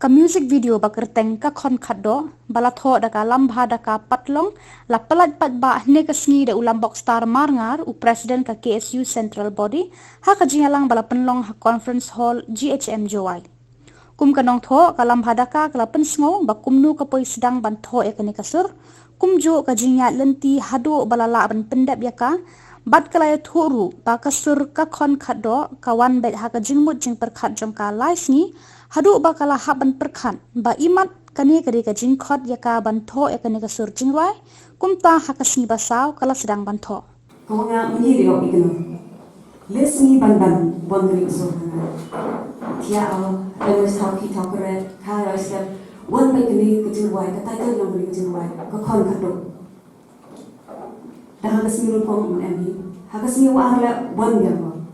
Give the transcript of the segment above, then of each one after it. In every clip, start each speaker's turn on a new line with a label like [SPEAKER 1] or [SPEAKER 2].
[SPEAKER 1] ka music video bakerteng ka kon khaddo balatho daka lambha daka patlong la palat patba ne ka sngi de ulam box star Marngar u president ka KSU central body ha ka jingalang bala penlong ha conference hall GHM Joai kum kanong tho ka lambha daka kala pen sngew ba kumnu ka poi sedang ban tho e ka ne kasur kum jo ka jinya lenti hado balala ban pendap yaka bat kalaya thuru ba kasur ka kon khaddo kawan bet ha ka jingmut jing perkhat jong ka lai sngi hadu ba kala haban perkhan ba imat kani kari ka jingkhot yaka bantho ekani ka sur jingwai kumta hakasni basaw kala sedang bantho
[SPEAKER 2] kawanga muni rio ikno lesni ban bondri so tia ayo staki takore ka ayo step one by kani ka jingwai ka title lang ka jingwai ka khon khado dah hakasni ru pom emi hakasni wa ala one yama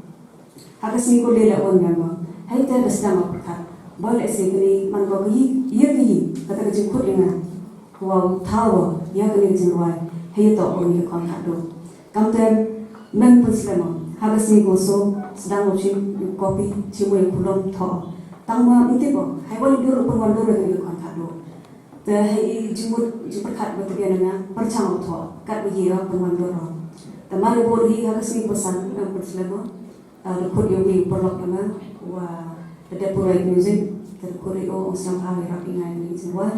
[SPEAKER 2] hakasni ko lela one yama hai ta basdama perkhat bal esekni man go gi yegi kata ke jikut inga wow tawa ya ke jinwai he to on ye kon hado kamten men puslema habasi go so sedang ucin kopi cimui kulom tho tangma utibo hai wal dur pun wal dur ke kon hado te he jimut jiperkat betul na perchang tho kat bi ra pun wal dur te mari boli habasi pesan men puslema rekod yogi perlok na wa ada pura music terkoreo sang hari rapi ngai ni semua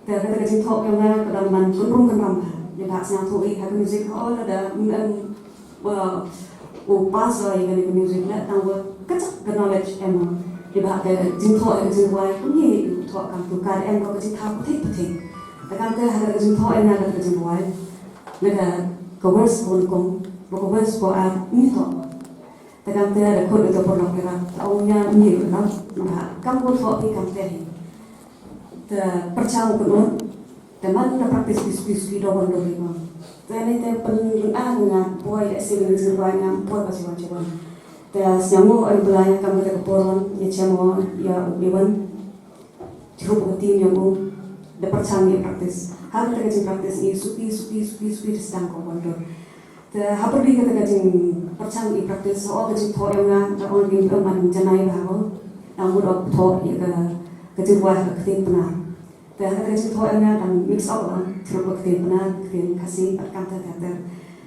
[SPEAKER 2] terkata kecil thok yang mana kadang man kunrung kenram ya tak sang thoi have music all ada pas yang ni music nak tang kecak knowledge em di bah ke jing thok yang jing wai cũng như thok kam tu kar em có kecil thap putih takkan ke ada kecil thok yang ada kecil wai nak covers kon covers ko ni thok takkan te ada kod itu pun kira tahunya ni lah kamu thok ni kamu teh te percaya pun teman kita praktis diskusi doang doang te ni te penang boy sini banyak boy pasti macam te sngew ay belanya kamu te keporon ya cemo ya ubiwan cukup tim yang de percaya praktis hal te kecil praktis ni supi sedang kau kontrol te hapur di kata kecil percang i praktis soal kecil thok yang orang di man janai bahawa namun dok thok ya kecil wah kecil benar te kecil thok yang dan mix up lah cukup kecil benar kecil kasih perkata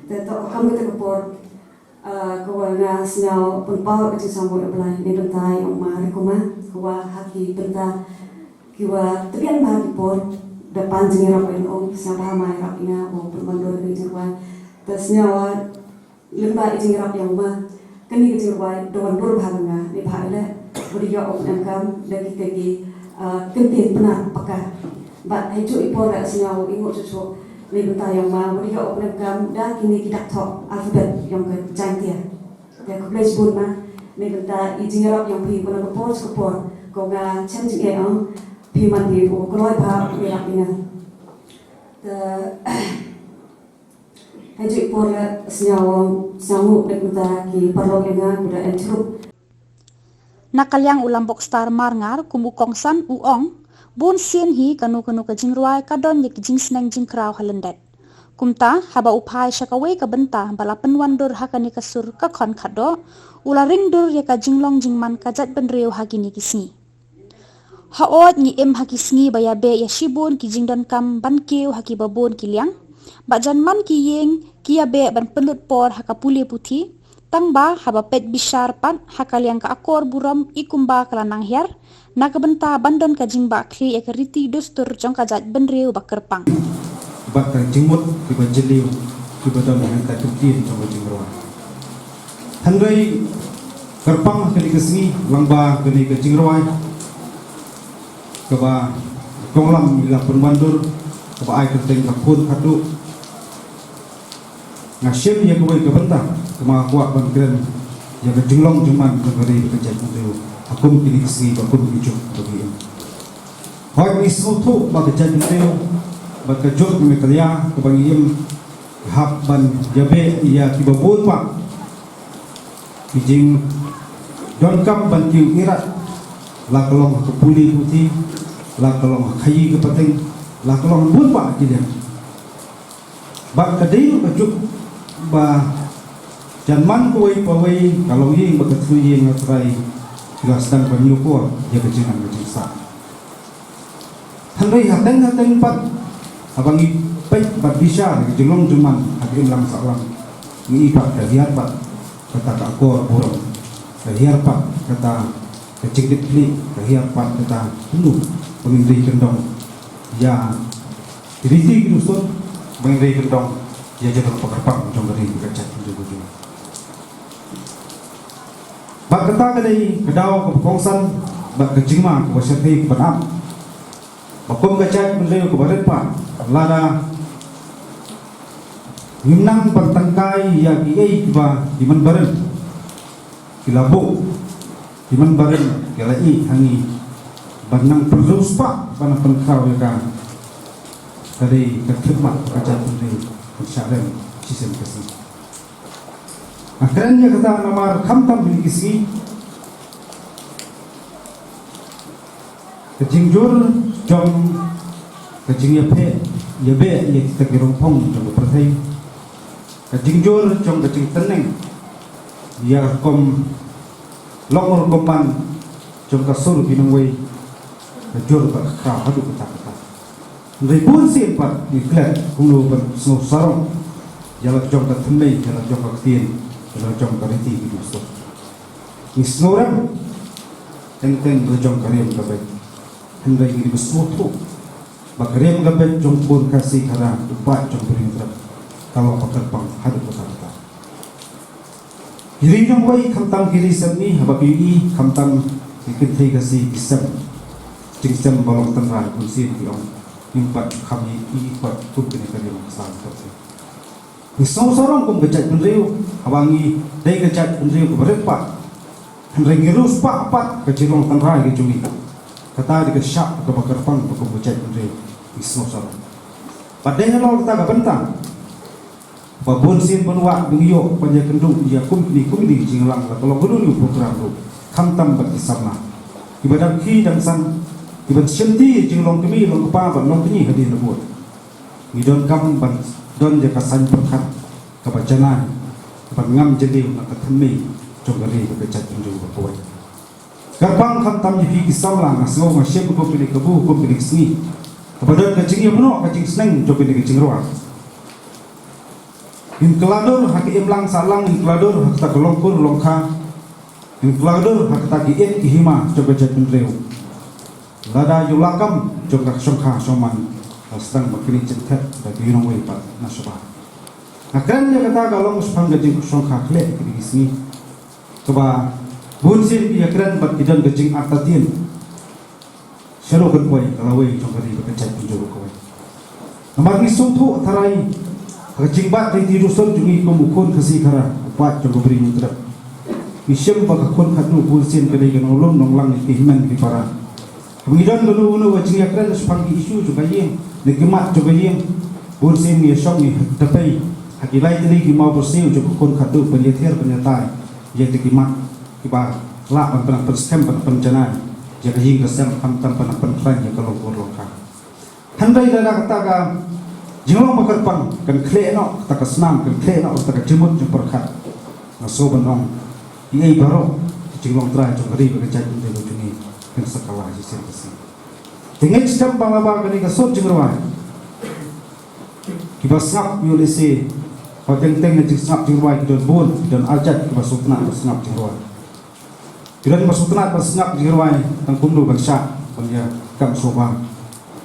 [SPEAKER 2] te to kamu kita kepor kawan sngew pun pau kecil sambo belai ni bentai yang mari kuma kawa haki benta kiwa tebian bahagi por depan jengira yang siapa mai rapina o permandor ni jenwa sngew lemba jingrap yang mah kini kejirwai doan dur bhaganga ni bhaile beriya om engkam dagi tegi kentin benar pakar bat heju ipora sngew ingo cucu ni benta yang mah beriya om engkam dah kini kidak thok alfabet yang ke jantia te college bun mah ni benta jingrap yang pi bona kepor ko ga chen jing ong pi man di ko kloi bha ni rapina te Hajik pora sngew sangu dekta ki parlokenga kuda entrup
[SPEAKER 1] nakalyang ulam box star Marngar kumukongsan uong bun sien hi kanu ka jingruai kadon yek jing sneng jing kraw halendet kumta haba upai shakawe ka benta bala penwandur hakani kasur ka kon khado ula ringdur yeka jinglong jingman kajat benreu hakini kisni haot ni em hakisni baya be ya shibun ki jingdon kam bankeu haki babon kiliang bajan man ki yeng kia be ban pelut por haka puli puti tangba haba pet bishar pan hakaliang ka akor buram ikumba kalanang her nakabenta bandon ka jingba kli ek riti dustur jong ka jat benreu bakerpang
[SPEAKER 3] bak jingmut ki bajeliu ki badam han ka tutin jong jingro hynrei kerpang kali kesni langba kali ke jingro ka ba konglam ila penwandur ka ba ai kerteng ka pun khadu ngasim ya kuai kebentang kema kuat bangkren ya kedilong cuman kebari kejat itu akum kini kisi akum hijuk bagi hoi ismu tu bagi kejat itu bagi kejut Meghalaya kebangiim hab ban jabe ya kibabun pak bijing don kam ban kiu irat la kelong kepuli putih la kelong kayi kepenting la kelong bun pak kida bak kedai kejut ba janman kuai pawai kalau ye bakatui ye ngatrai jelas dan banyu ko ya kejengan kejisa hynrei hateng pat abangi pek pat bisa ke Shillong cuman hakim lang salang ni ipak terhiar pat kata akor burung terhiar pat kata kecikit pli terhiar pat kata penuh pengindri kendong ya riti dustur pengindri kendong ya jadul pakarpang jong dari kacat juga bak kata kadai kedau kebongsan bak kejingma kebasyati kebenam bakum kacat menleu kebaret pak lada Minang bertengkai ya kiwei kiba diman baren kilabuk diman baren kilai hangi banang perlus pak banang penkau ya kan dari kekhidmat kacat menleu bersyarem sistem kasih akhirnya kata namar khamtam bilikisi kejingjur jom kejing yabe ya kita kirompong jom perthai kejingjur jom kejing tynneng ya kom longor kompan jom kasur binungwei kejur tak kau hadu kata ribun sin pat ni klet kulu ber sarong jalan jom ka tynneng jalan jom ka tien jalan jom ka riti gitu ni snoram teng jom ka rem ka baik hynrei ini bersuatu bakrem ka baik jom pun kasih kara upat jom berintrap kalau pakarpang hadu kata hiri jom wei khamtam hiri samni habaki i khamtam ikithei kasih isam jingsam balong tanran kunsin tiong impat kami i pat tu kene kali maksal kata ni sarong kum gajat penriu hawangi dei gajat penriu berepat hynrei ngirus pak pat ke Shillong tanrai ke jumi kata di kesyak ke pakarpang ke gajat penriu ni sarong padai lo kita ka bentang babon sin penwa bingyo panja kendung ya kumni jinglang la kalau gulu program ru khamtam bak isabna ibadah ki dan san iban senti jinglong kemi long pa ban long tni hadin buat ngidon kam ban don je kasan perkat kabacana ban ngam jadi nak thmi jogari ke cat tinju berkuat kapang khamtam ji isabla ngasgo ngasem ko pilih kebu ko pilih sni kepada kacing yang menok kacing sneng coba di kacing ruang inkeladur hak imlang salang inkeladur hak tak longkur longka inkeladur hak tak iet ihima coba jat penreu lada yulakam coba songka soman sedang berkini cetet bagi yunong wei pat nasabah akhirnya kata kalau muspang gajing songka klet di sini coba bunsin dia keren bat idan gajing artatin Shillong kuai kalau wei coba di bekerja pinjau kuai nampak isung tu tarai kejing bat riti dustur jungi kumukun kasih kara upat coba beri mutrap isyam bakakun khadnu bulsin kadai kenolom nonglang ikihiman di para pengidan dulu wajing yakran sepanggi isu juga yang negemat juga yang bulsin ya syong ni tapi hakilai tadi ki mau bersih coba kun khadnu penyetir penyatai yang dikimat kiba la pan perskem pan penjana jaga hing kesem khamtam pan penfran ya kalau gorloka hynrei dana kata Shillong pakarpang kan klet no tak senam kan klet no tak jemut jeng perkat ngaso benong iei baro Shillong trai jong ri bekerja di lujuni kan sekala sistem kesini dengan sistem bangaba kan ngasot jeng ruai kibas ngap yulisi padeng teng jeng ngap jeng ruai kidon bun kidon ajat kibas sutna bas ngap jeng ruai kidon bas sutna bas ngap jeng ruai tang kumdu ban syak ban ya kam soba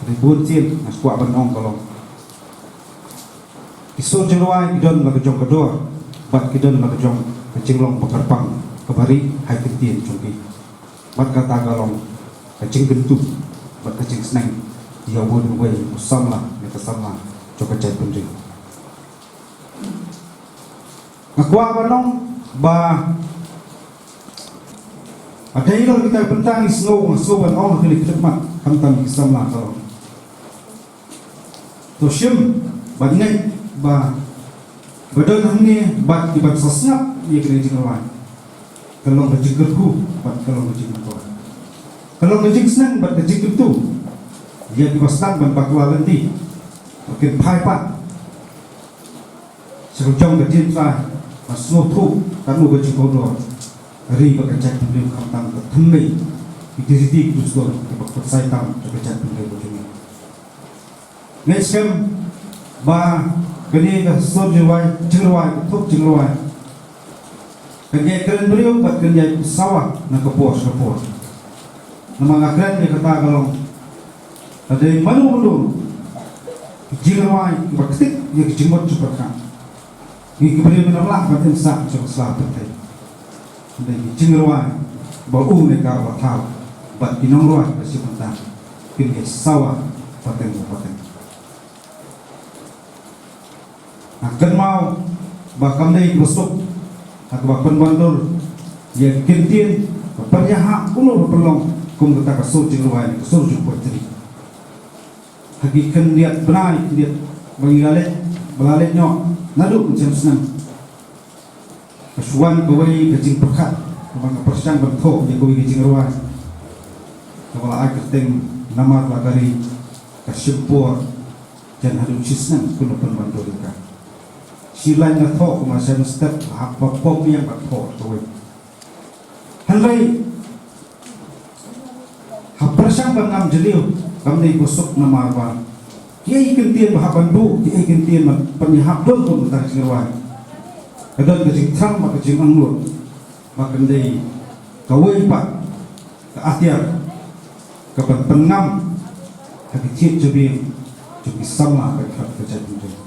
[SPEAKER 3] ribun tin ngaswa benong kolong iso jeruai kidon la kejong kedua bat kidon la kejong Shillong pakarpang kebari hai ketien jongki bat kata galong kecing gentu bat kecing sneng ya won wei usamla ne kasamla coba cai pendri ngakwa banong ba ada ilong kita bentang sngew ban on kili khidmat khamtam isamla galong to shim badngai ba badon hamni bat ibat sasngap ye kene jingwan kalau berjiggerku bat kalau berjiggerku kalau berjig snang bat berjiggertu ye dibastan ban bakwa lendi makin pai pat serujong berjin tra masno thu kanu berjigoro ri bakajat beli khamtam thmei idiri dustur bakot saitam bakajat beli bojuni ngay xem ba cái này cái số chừng ruai thuốc chừng ruai cái này keren beliau buat kerja sawah nak kapos nama ngakren dia kata kalau ada malu jing ruai baktik dia jingmot cepat kan ini beliau menolak batin sak cepat selamat tadi ada jing ruai bau mereka batal bat inong ruai kasih mentah kerja sawah paten. Akan mau bakam day besok atau bakam bandur yang kintin perjahak ulur perlong kum kata kasur jengruai kasur jumpa teri hakikan lihat benar lihat bagi balik nyok naduk macam senang kasuan kawai kecing pekat kemana persiang bentuk yang kawai kecing ruai kepala air keteng nama lagari kasimpur dan hadut cisnang kuno bandur ikan Shillong na thok masa step apa pop yang thok tu. Hynrei haprasang bangam jeliu kami busuk nama arwah. Kiai kintian bahabandu, kiai kintian penyihap dulu tentang singruai. Kadang kecing tham maka kecing anglut, maka ndai kawai pak ke akhir ke pengam ke kecil cubi sama berkat kejadian.